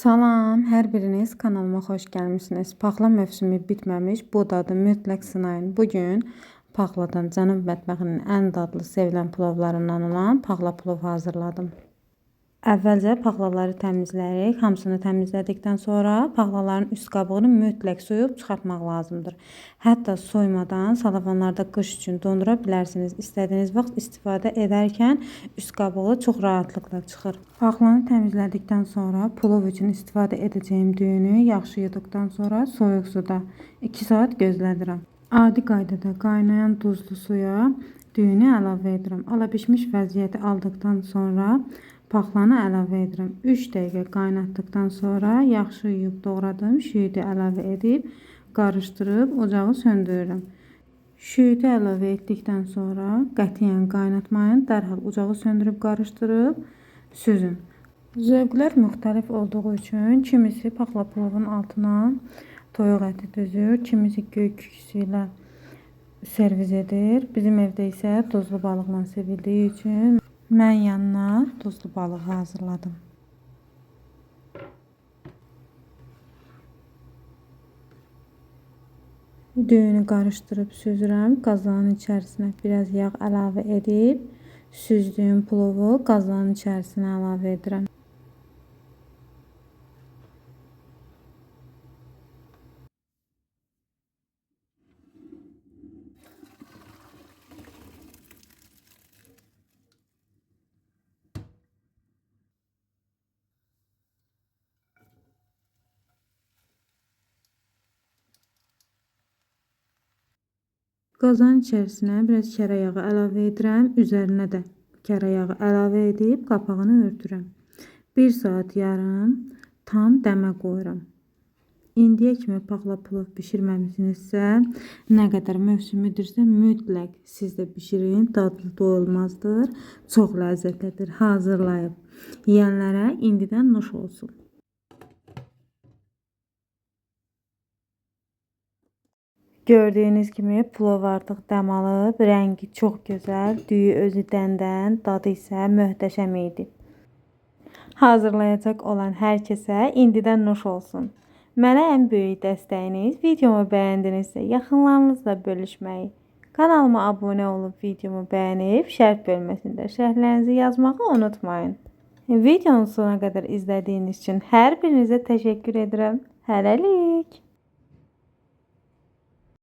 Salam, hər biriniz kanalıma xoş gəlmisiniz. Paxla mövsümü bitməmiş, bu dadı mütləq sınayın. Bugün paxladan Cənub mətbəxinin ən dadlı, sevilən plovlarından olan paxla plov hazırladım. Əvvəlcə paxlaları təmizləyirik. Hamısını təmizlədikdən sonra paxlaların üst qabığını mütləq soyub çıxartmaq lazımdır. Hətta soymadan salafanlarda qış üçün dondura bilərsiniz. İstədiyiniz vaxt istifadə edərkən üst qabığı çox rahatlıqla çıxır. Paxlanı təmizlədikdən sonra plov üçün istifadə edəcəyim düyünü yaxşı yuduqdan sonra soyuq suda 2 saat gözlədirəm. Adi qaydada qaynayan duzlu suya düyünü əlavə edirəm. Alabişmiş vəziyyəti aldıqdan sonra paxlanı əlavə edirəm. 3 dəqiqə qaynatdıqdan sonra yaxşı yuyub doğradığım şüyüdü əlavə edib qarışdırıb ocağı söndürürəm. Şüyüdü əlavə etdikdən sonra qətiyyən qaynatmayın. Dərhal ocağı söndürüb qarışdırıb süzün. Zövqlər müxtəlif olduğu üçün kimisi paxla plovun altına toyuq əti düzür, kimisi göy küküsü ilə servis edir. Bizim evdə isə duzlu balıqla sevildiyi üçün mən yanına duzlu balığı hazırladım. Düyünü qarışdırıb süzürəm. Qazanın içərisinə biraz yağ əlavə edib süzdüyüm plovu qazanın içərisinə əlavə edirəm. Qazanın içərisinə biraz kərə yağı əlavə edirəm. Üzərinə də kərə yağı əlavə edib qapağını örtürəm. 1 saat yarım tam dəmə qoyuram. İndiyə kimi paxla plov bişirməmisinizsə, nə qədər mövsümüdürsə mütləq siz də bişirin. Dadlı doyulmazdır, çox ləzzətlidir. Hazırlayıb yeyənlərə indidən nuş olsun. Gördüyünüz kimi plov artıq dəm alıb, rəngi çox gözəl, düyü özü dəndən, dadı isə möhtəşəm idi. Hazırlayacaq olan hər kəsə indidən nuş olsun. Mənə ən böyük dəstəyiniz, videomu bəyəndinizsə yaxınlarınızla bölüşməyi, kanalıma abunə olub videomu bəyənib şərh bölməsində şərhlərinizi yazmağı unutmayın. Videonun sonuna qədər izlədiyiniz üçün hər birinizə təşəkkür edirəm. Hələlik.